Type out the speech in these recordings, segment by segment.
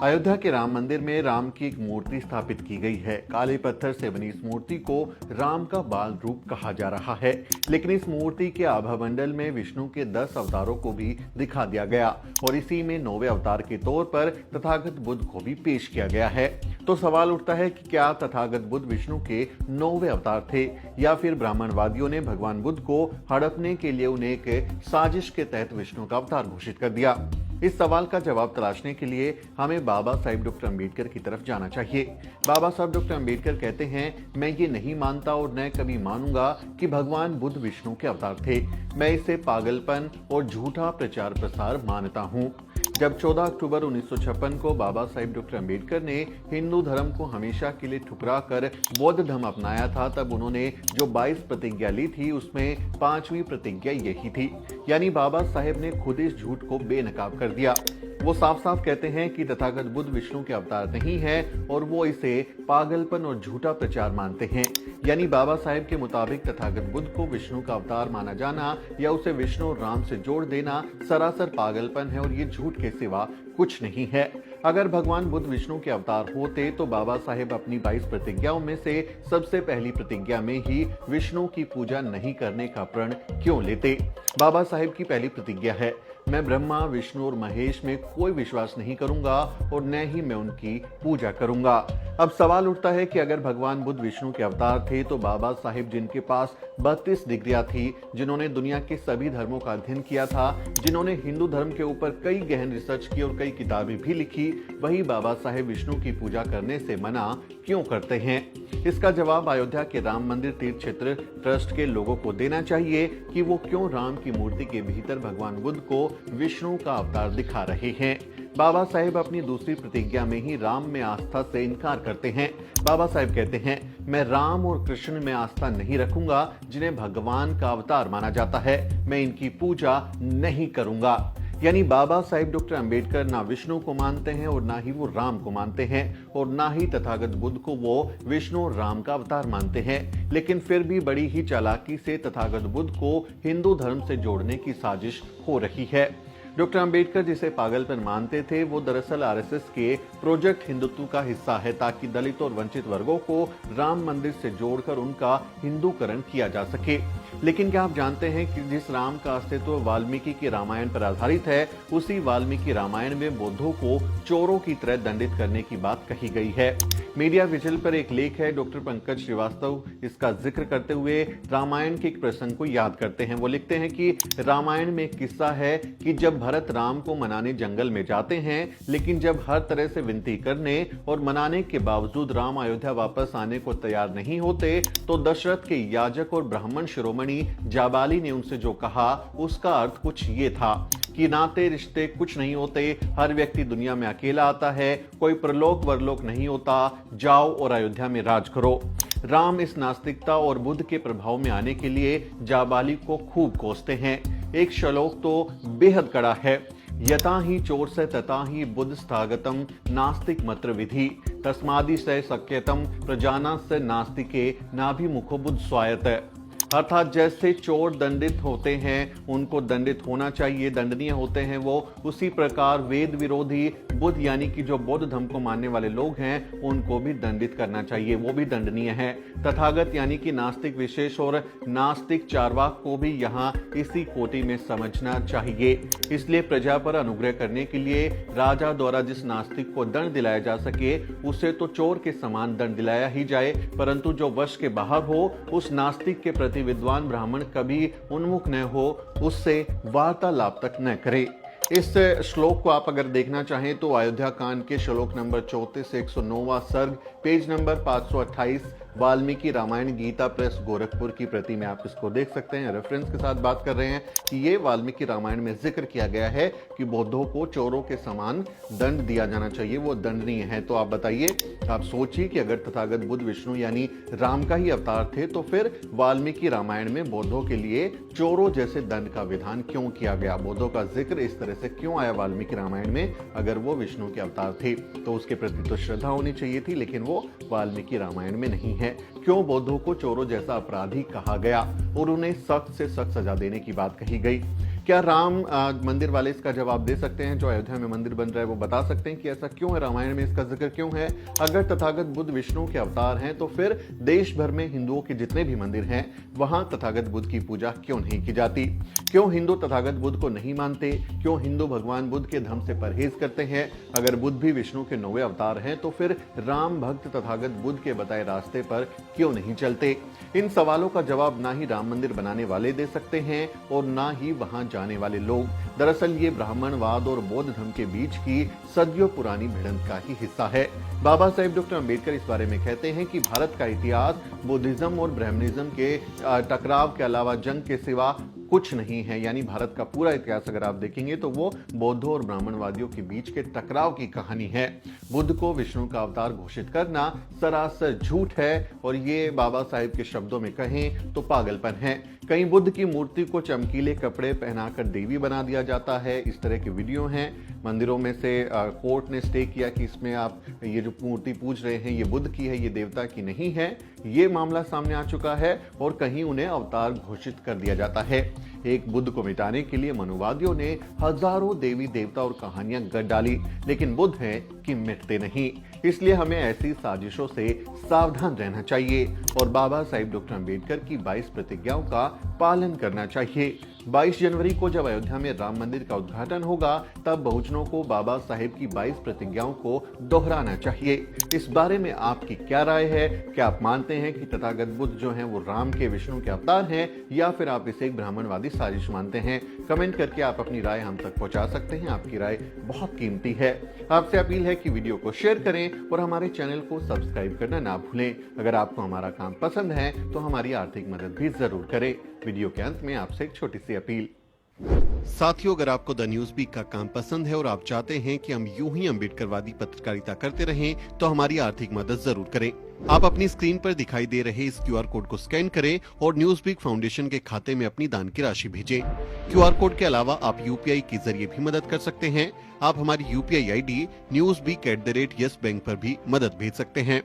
अयोध्या के राम मंदिर में राम की एक मूर्ति स्थापित की गई है। काले पत्थर से बनी इस मूर्ति को राम का बाल रूप कहा जा रहा है, लेकिन इस मूर्ति के आभामंडल में विष्णु के 10 अवतारों को भी दिखा दिया गया और इसी में 9वें अवतार के तौर पर तथागत बुद्ध को भी पेश किया गया है। तो सवाल उठता है कि क्या तथागत बुद्ध विष्णु के 9वें अवतार थे या फिर ब्राह्मणवादियों ने भगवान बुद्ध को हड़पने के लिए उन्हें एक साजिश के तहत विष्णु का अवतार घोषित कर दिया। इस सवाल का जवाब तलाशने के लिए हमें बाबा साहिब डॉक्टर अंबेडकर की तरफ जाना चाहिए। बाबा साहब डॉक्टर अंबेडकर कहते हैं, मैं ये नहीं मानता और न कभी मानूंगा कि भगवान बुद्ध विष्णु के अवतार थे। मैं इसे पागलपन और झूठा प्रचार प्रसार मानता हूँ। जब 14 अक्टूबर 1956 को बाबा साहिब डॉक्टर अंबेडकर ने हिंदू धर्म को हमेशा के लिए ठुकरा कर बौद्ध धर्म अपनाया था, तब उन्होंने जो 22 प्रतिज्ञा ली थी उसमें 5वीं प्रतिज्ञा यही थी। यानी बाबा साहेब ने खुद इस झूठ को बेनकाब कर दिया। वो साफ साफ कहते हैं कि तथागत बुद्ध विष्णु के अवतार नहीं है और वो इसे पागलपन और झूठा प्रचार मानते हैं। यानी बाबा साहेब के मुताबिक तथागत बुद्ध को विष्णु का अवतार माना जाना या उसे विष्णु और राम से जोड़ देना सरासर पागलपन है और ये झूठ के सिवा कुछ नहीं है। अगर भगवान बुद्ध विष्णु के अवतार होते तो बाबा साहेब अपनी 22 प्रतिज्ञाओं में से सबसे पहली प्रतिज्ञा में ही विष्णु की पूजा नहीं करने का प्रण क्यों लेते। बाबा साहेब की पहली प्रतिज्ञा है, मैं ब्रह्मा विष्णु और महेश में कोई विश्वास नहीं करूंगा और न ही मैं उनकी पूजा करूंगा। अब सवाल उठता है कि अगर भगवान बुद्ध विष्णु के अवतार थे तो बाबा साहेब जिनके पास 32 डिग्रियां थी, जिन्होंने दुनिया के सभी धर्मों का अध्ययन किया था, जिन्होंने हिंदू धर्म के ऊपर कई गहन रिसर्च की और कई किताबें भी लिखी, वही बाबा साहेब विष्णु की पूजा करने से मना क्यों करते हैं। इसका जवाब अयोध्या के राम मंदिर तीर्थ क्षेत्र ट्रस्ट के लोगों को देना चाहिए कि वो क्यों राम की मूर्ति के भीतर भगवान बुद्ध को विष्णु का अवतार दिखा रहे हैं। बाबा साहेब अपनी दूसरी प्रतिज्ञा में ही राम में आस्था से इनकार करते हैं। बाबा साहेब कहते हैं, मैं राम और कृष्ण में आस्था नहीं रखूंगा जिन्हें भगवान का अवतार माना जाता है। मैं इनकी पूजा नहीं करूंगा। यानी बाबा साहिब डॉक्टर अंबेडकर ना विष्णु को मानते हैं और ना ही वो राम को मानते हैं और ना ही तथागत बुद्ध को वो विष्णु और राम का अवतार मानते हैं, लेकिन फिर भी बड़ी ही चालाकी से तथागत बुद्ध को हिंदू धर्म से जोड़ने की साजिश हो रही है। डॉक्टर अंबेडकर जिसे पागलपन मानते थे वो दरअसल आरएसएस के प्रोजेक्ट हिंदुत्व का हिस्सा है, ताकि दलित और वंचित वर्गों को राम मंदिर से जोड़कर उनका हिंदूकरण किया जा सके। लेकिन क्या आप जानते हैं कि जिस राम का अस्तित्व वाल्मीकि के रामायण पर आधारित है, उसी वाल्मीकि रामायण में बौद्धों को चोरों की तरह दंडित करने की बात कही गई है। मीडिया विजिल पर एक लेख है, डॉक्टर पंकज श्रीवास्तव इसका जिक्र करते हुए रामायण के एक प्रसंग को याद करते हैं। वो लिखते हैं कि रामायण में एक किस्सा है कि जब भरत राम को मनाने जंगल में जाते हैं, लेकिन जब हर तरह से विनती करने और मनाने के बावजूद राम अयोध्या वापस आने को तैयार नहीं होते, तो दशरथ के याजक और ब्राह्मण शिरोमणि जाबाली ने उनसे जो कहा उसका अर्थ कुछ ये था कि नाते रिश्ते कुछ नहीं होते, हर व्यक्ति दुनिया में अकेला आता है, कोई प्रलोक वरलोक नहीं होता, जाओ और अयोध्या में राज करो। राम इस नास्तिकता और बुद्ध के प्रभाव में आने के लिए जाबाली को खूब कोसते हैं। एक श्लोक तो बेहद कड़ा है, यथा ही चोर से तथा ही बुद्ध स्थागतम नास्तिक मत्र विधि तस्मादि से सक्यतम प्रजाना से नास्तिके नाभिमुखो बुद्ध स्वायत। अर्थात जैसे चोर दंडित होते हैं, उनको दंडित होना चाहिए, दंडनीय होते हैं वो, उसी प्रकार वेद विरोधी बुद्ध यानी कि जो बौद्ध धर्म को मानने वाले लोग हैं उनको भी दंडित करना चाहिए, वो भी दंडनीय है। तथागत यानी कि नास्तिक विशेष और नास्तिक चारवाक को भी यहाँ इसी कोटि में समझना चाहिए। इसलिए प्रजा पर अनुग्रह करने के लिए राजा द्वारा जिस नास्तिक को दंड दिलाया जा सके उसे तो चोर के समान दंड दिलाया ही जाए, परंतु जो वश के बाहर हो उस नास्तिक के प्रति विद्वान ब्राह्मण कभी उन्मुख न हो, उससे वार्तालाप तक न करे। इस श्लोक को आप अगर देखना चाहें तो अयोध्या कांड के श्लोक नंबर 34 से 109वां सर्ग, पेज नंबर 528, वाल्मीकि रामायण गीता प्रेस गोरखपुर की प्रति में आप इसको देख सकते हैं। रेफरेंस के साथ बात कर रहे हैं कि ये वाल्मीकि रामायण में जिक्र किया गया है कि बौद्धों को चोरों के समान दंड दिया जाना चाहिए, वो दंडनीय है। तो आप बताइए, आप सोचिए कि अगर तथागत बुद्ध विष्णु यानी राम का ही अवतार थे तो फिर वाल्मीकि रामायण में बौद्धों के लिए चोरों जैसे दंड का विधान क्यों किया गया, बौद्धों का जिक्र इस तरह से क्यों आया वाल्मीकि रामायण में। अगर वो विष्णु के अवतार थे तो उसके प्रति तो श्रद्धा होनी चाहिए थी, लेकिन वो वाल्मीकि रामायण में नहीं है। क्यों बौद्धों को चोरों जैसा अपराधी कहा गया और उन्हें सख्त से सख्त सजा देने की बात कही गई। क्या राम मंदिर वाले इसका जवाब दे सकते हैं? जो अयोध्या में मंदिर बन रहा है वो बता सकते हैं कि ऐसा क्यों है, रामायण में इसका जिक्र क्यों है? अगर तथागत बुद्ध विष्णु के अवतार हैं तो फिर देश भर में हिंदुओं के जितने भी मंदिर हैं वहां तथागत बुद्ध की पूजा क्यों नहीं की जाती? क्यों हिंदू तथागत बुद्ध को नहीं मानते? क्यों हिंदू भगवान बुद्ध के धर्म से परहेज करते हैं? अगर बुद्ध भी विष्णु के 9वें अवतार हैं तो फिर राम भक्त तथागत बुद्ध के बताए रास्ते पर क्यों नहीं चलते? इन सवालों का जवाब ना ही राम मंदिर बनाने वाले दे सकते हैं और ना ही वहां जाने वाले लोग। दरअसल ये ब्राह्मणवाद और बौद्ध धर्म के बीच की सदियों पुरानी भिड़ंत का ही हिस्सा है। बाबा साहेब डॉक्टर अंबेडकर इस बारे में कहते हैं कि भारत का इतिहास बुद्धिज्म और ब्राह्मणिज्म के टकराव के अलावा जंग के सिवा कुछ नहीं है। यानी भारत का पूरा इतिहास अगर आप देखेंगे तो वो बौद्धों और ब्राह्मणवादियों के बीच के टकराव की कहानी है। बुद्ध को विष्णु का अवतार घोषित करना सरासर झूठ है और ये बाबा साहेब के शब्दों में कहें तो पागलपन है। कहीं बुद्ध की मूर्ति को चमकीले कपड़े पहनाकर देवी बना दिया जाता है, इस तरह के वीडियो हैं। मंदिरों में से कोर्ट ने स्टे किया कि इसमें आप ये जो मूर्ति पूज रहे हैं ये बुद्ध की है, ये देवता की नहीं है। ये मामला सामने आ चुका है और कहीं उन्हें अवतार घोषित कर दिया जाता है। एक बुद्ध को मिटाने के लिए मनुवादियों ने हजारों देवी देवता और कहानियां गढ़ डाली, लेकिन बुद्ध हैं कि मिटते नहीं। इसलिए हमें ऐसी साजिशों से सावधान रहना चाहिए और बाबा साहेब डॉक्टर अंबेडकर की 22 प्रतिज्ञाओं का पालन करना चाहिए। 22 जनवरी को जब अयोध्या में राम मंदिर का उद्घाटन होगा तब बहुजनों को बाबा साहेब की 22 प्रतिज्ञाओं को दोहराना चाहिए। इस बारे में आपकी क्या राय है? क्या आप मानते हैं कि तथागत बुद्ध जो हैं वो राम के विष्णु के अवतार हैं या फिर आप इसे एक ब्राह्मणवादी साजिश मानते हैं? कमेंट करके आप अपनी राय हम तक पहुंचा सकते हैं। आपकी राय बहुत कीमती है। आपसे अपील है कि वीडियो को शेयर करें और हमारे चैनल को सब्सक्राइब करना ना भूलें। अगर आपको हमारा काम पसंद है तो हमारी आर्थिक मदद भी जरूर करें। वीडियो के अंत में आपसे एक छोटी सी अपील। साथियों, अगर आपको द न्यूज वीक का काम पसंद है और आप चाहते हैं कि हम यूं ही अम्बेडकरवादी पत्रकारिता करते रहें तो हमारी आर्थिक मदद जरूर करें। आप अपनी स्क्रीन पर दिखाई दे रहे इस क्यूआर कोड को स्कैन करें और न्यूज वीक फाउंडेशन के खाते में अपनी दान की राशि भेजें। क्यूआर कोड के अलावा आप यूपीआई के जरिए भी मदद कर सकते हैं। आप हमारी यूपीआई आईडी newsweek@yes बैंक पर भी मदद भेज सकते हैं।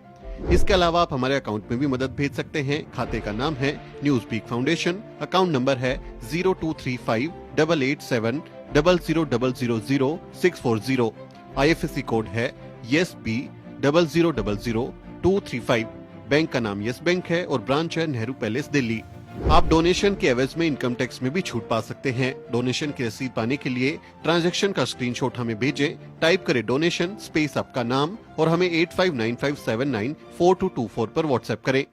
इसके अलावा आप हमारे अकाउंट में भी मदद भेज सकते हैं। खाते का नाम है news week foundation, account number है 02358800000640। IFSC कोड है YesB000235। बैंक का नाम यस बैंक है और ब्रांच है नेहरू पैलेस, दिल्ली। आप डोनेशन के एवज में इनकम टैक्स में भी छूट पा सकते हैं। डोनेशन की रसीद पाने के लिए ट्रांजैक्शन का स्क्रीनशॉट हमें भेजें। टाइप करें डोनेशन स्पेस आपका नाम और हमें 8595794224 पर व्हाट्सएप करें।